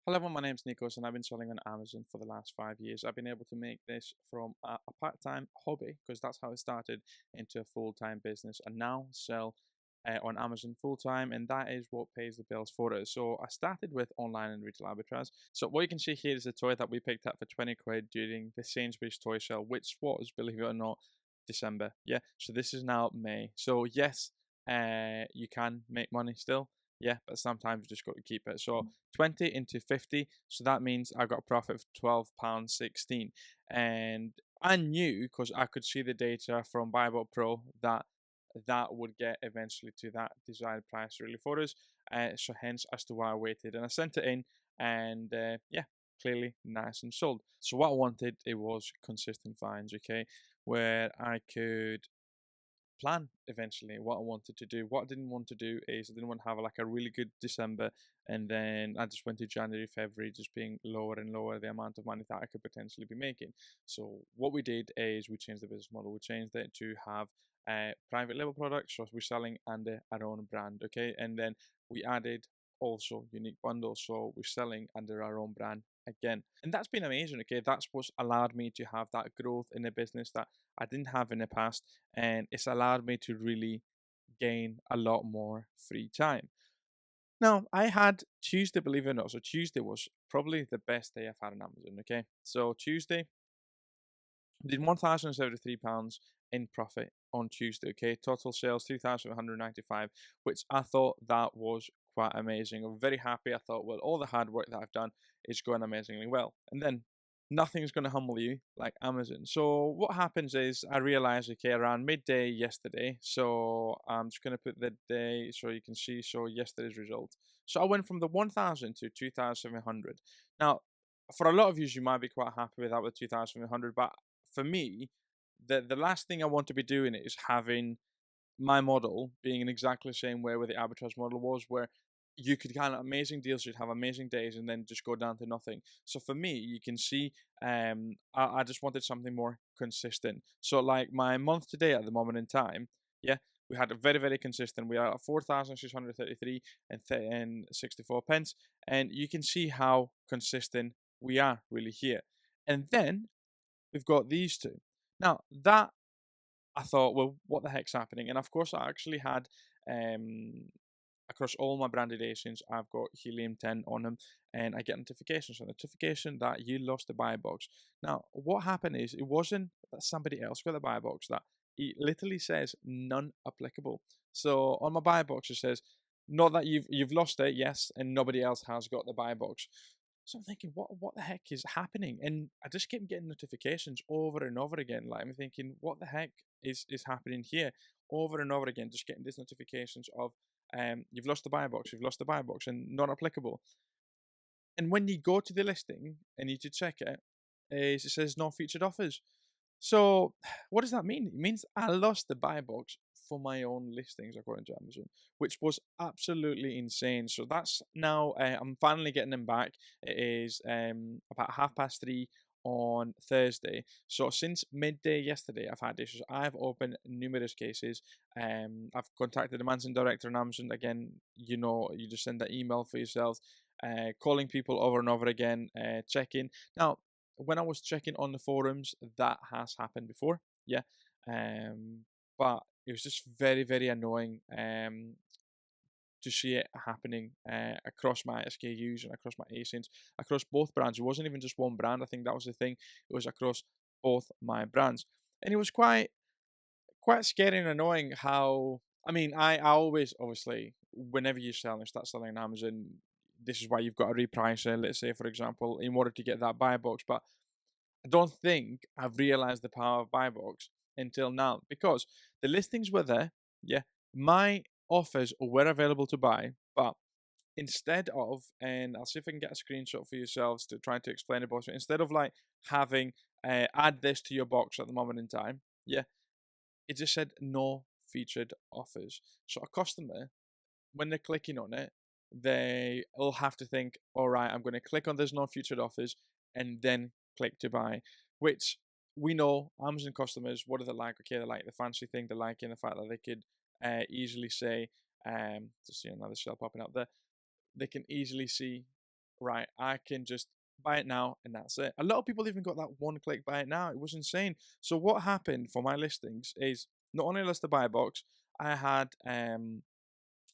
Hello, everyone. My name's Nikos, and I've been selling on Amazon for the last 5 years. I've been able to make this from a part-time hobby, because that's how it started, into a full-time business, and now sell on Amazon full-time, and that is what pays the bills for us. So I started with online and retail arbitrage. So what you can see here is a toy that we picked up for 20 quid during the Sainsbury's toy sale, which was, believe it or not, December. Yeah. So this is now May. So yes, you can make money still. Yeah, but sometimes you just got to keep it. So 20 into 50, so that means I got a profit of £12.16. And I knew, because I could see the data from BuyBox Pro, that that would get eventually to that desired price really for us. So hence as to why I waited, and I sent it in, and yeah, clearly nice and sold. So what I wanted, it was consistent finds, okay, where I could plan eventually what I wanted to do. What I didn't want to do is I didn't want to have like a really good December, and then I just went to January, February, just being lower and lower the amount of money that I could potentially be making. So what we did is we changed the business model. We changed it to have private label products, so we're selling under our own brand, okay, and then we added also unique bundles, so we're selling under our own brand again, and that's been amazing. Okay, that's what's allowed me to have that growth in the business that I didn't have in the past, and it's allowed me to really gain a lot more free time. Now, I had Tuesday, believe it or not. So Tuesday was probably the best day I've had on Amazon. Okay, so Tuesday did £1,073 in profit on Tuesday. Okay, total sales 2,195, which I thought that was quite amazing. I'm very happy. I thought, well, all the hard work that I've done is going amazingly well. And then nothing's going to humble you like Amazon. So what happens is I realized, okay, around midday yesterday. So I'm just going to put the day so you can see. So yesterday's result. So I went from the 1,000 to 2,700. Now, for a lot of you might be quite happy with that with 2,700, but for me, the last thing I want to be doing is having my model being in exactly the same way where the arbitrage model was, where you could kind of amazing deals, you'd have amazing days, and then just go down to nothing. So for me, you can see, I just wanted something more consistent. So like my month today at the moment in time, yeah, we had a very very consistent. We are at 4,633 and 64 pence, and you can see how consistent we are really here. And then we've got these two. Now that I thought, well, what the heck's happening? And of course, I actually had um, across all my branded agents, I've got helium 10 on them, and I get notifications. So notification that you lost the buy box. Now, what happened is it wasn't that somebody else got the buy box. That it literally says none applicable. So on my buy box, it says not that you've lost it, yes, and nobody else has got the buy box. So I'm thinking, what the heck is happening? And I just kept getting notifications over and over again. Like I'm thinking, what the heck is happening here? Over and over again, just getting these notifications of you've lost the buy box, you've lost the buy box, and not applicable. And when you go to the listing and you to check it, it says no featured offers. So what does that mean? It means I lost the buy box for my own listings according to Amazon, which was absolutely insane. So that's now I'm finally getting them back. It is about 3:30 on Thursday. So since midday yesterday, I've had issues. I've opened numerous cases. I've contacted the managing director on Amazon again. You know, you just send that email for yourself. Calling people over and over again, checking. Now, when I was checking on the forums, that has happened before. Yeah. Um, but it was just very, very annoying to see it happening across my SKUs and across my ASINs, across both brands. It wasn't even just one brand. I think that was the thing. It was across both my brands. And it was quite scary and annoying how I mean, I always obviously whenever you sell and start selling on Amazon, this is why you've got to reprice it, let's say for example, in order to get that buy box. But I don't think I've realized the power of BuyBox until now because the listings were there. Yeah, my offers were available to buy, but instead of, and I'll see if I can get a screenshot for yourselves to try to explain it. But instead of like having add this to your box at the moment in time, yeah, it just said no featured offers. So a customer, when they're clicking on it, they'll have to think, all right, I'm going to click on there's no featured offers and then click to buy, which we know Amazon customers, what do they like? Okay, they like the fancy thing, they like in the fact that they could easily say, to see another shell popping up there, they can easily see right, I can just buy it now and that's it. A lot of people even got that one click buy it now. It was insane. So what happened for my listings is not only listed buy box, I had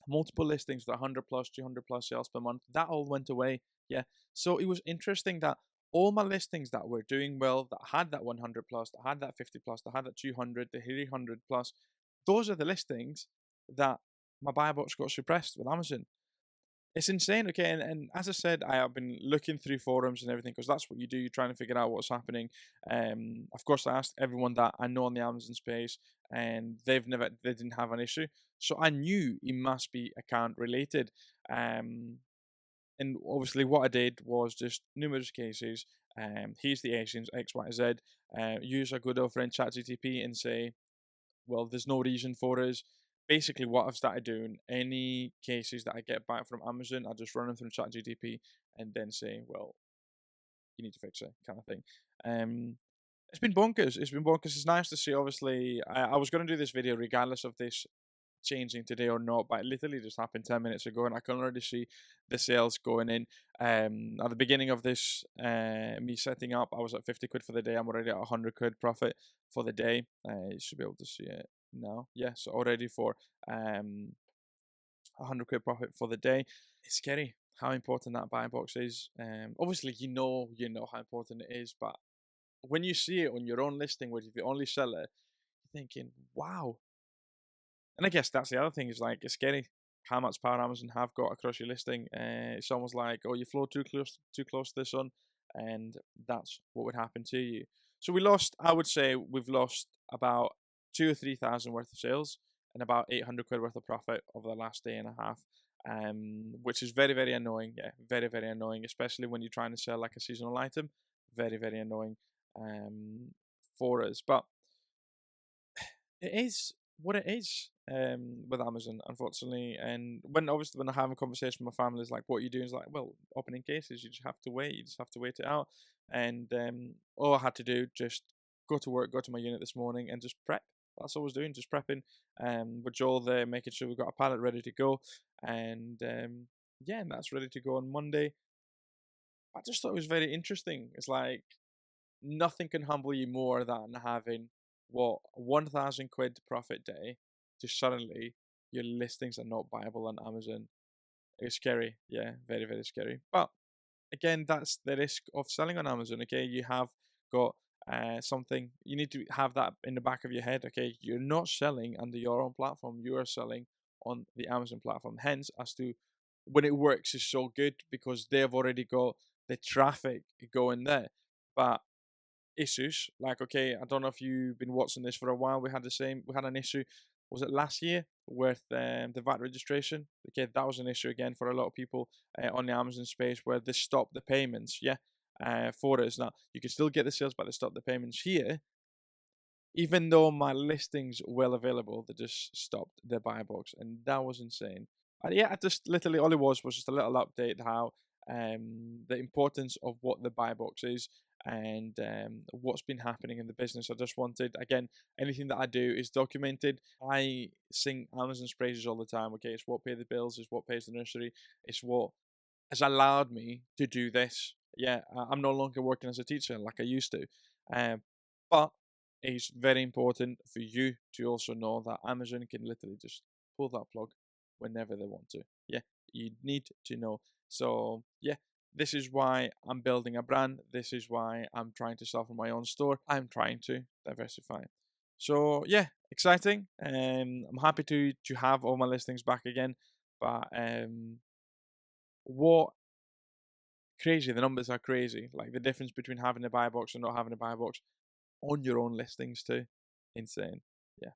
multiple listings with 100 plus, 200 plus sales per month. That all went away. Yeah. So it was interesting that all my listings that were doing well, that had that 100 plus, that had that 50 plus, that had that 200, the 300 plus, those are the listings that my buy box got suppressed with Amazon. It's insane, okay, and as I said, I have been looking through forums and everything because that's what you do. You're trying to figure out what's happening. Of course, I asked everyone that I know in the Amazon space, and they didn't have an issue. So I knew it must be account related. And obviously, what I did was just numerous cases. Here's the Asians X, Y, Z. Use a good old friend ChatGTP and say, well, there's no reason for us. Basically, what I've started doing, any cases that I get back from Amazon, I just run them through ChatGTP and then say, well, you need to fix it, kind of thing. Um, it's been bonkers. It's been bonkers. It's nice to see. Obviously, I was going to do this video regardless of this changing today or not, but it literally just happened 10 minutes ago, and I can already see the sales going in. At the beginning of this, me setting up, I was at 50 quid for the day. I'm already at 100 quid profit for the day. You should be able to see it now. Yes, already for 100 quid profit for the day. It's scary how important that buy box is. Obviously, you know how important it is, but when you see it on your own listing, where you're the only seller, you're thinking, wow. And I guess that's the other thing is like it's scary how much power Amazon have got across your listing. It's almost like, oh, you flow too close to the sun, and that's what would happen to you. So we lost. I would say we've lost about 2 or 3 thousand worth of sales and about 800 quid worth of profit over the last day and a half. Which is very very annoying. Yeah, very very annoying, especially when you're trying to sell like a seasonal item. Very very annoying. For us, but it is what it is with Amazon, unfortunately. And when I have a conversation with my family, it's like, "What are you doing?" It's like, "Well, opening cases. You just have to wait. You just have to wait it out." And all I had to do just go to work, go to my unit this morning, and just prep. That's all I was doing, just prepping. With Joel there, making sure we've got a pallet ready to go, and yeah, and that's ready to go on Monday. I just thought it was very interesting. It's like nothing can humble you more than having what 1,000 quid profit day to suddenly your listings are not buyable on Amazon. It's scary, yeah, very very scary. But again, that's the risk of selling on Amazon. Okay, you have got something you need to have that in the back of your head. Okay, you're not selling under your own platform; you are selling on the Amazon platform. Hence, as to when it works is so good because they've already got the traffic going there. But issues. Like, okay, I don't know if you've been watching this for a while. We had an issue. Was it last year with the VAT registration? Okay, that was an issue again for a lot of people on the Amazon space where they stopped the payments. Yeah, for us now, you can still get the sales, but they stopped the payments here. Even though my listings well available, they just stopped their buy box, and that was insane. And yeah, I just literally all it was just a little update how the importance of what the buy box is and what's been happening in the business. I just wanted again anything that I do is documented. I sing Amazon's praises all the time. Okay, it's what pays the bills, it's what pays the nursery, it's what has allowed me to do this. Yeah, I'm no longer working as a teacher like I used to. But it's very important for you to also know that Amazon can literally just pull that plug whenever they want to. Yeah, you need to know. So, yeah, this is why I'm building a brand. This is why I'm trying to sell from my own store. I'm trying to diversify. So, yeah, exciting. I'm happy to have all my listings back again. But what crazy. The numbers are crazy. Like the difference between having a buy box and not having a buy box on your own listings too. Insane. Yeah.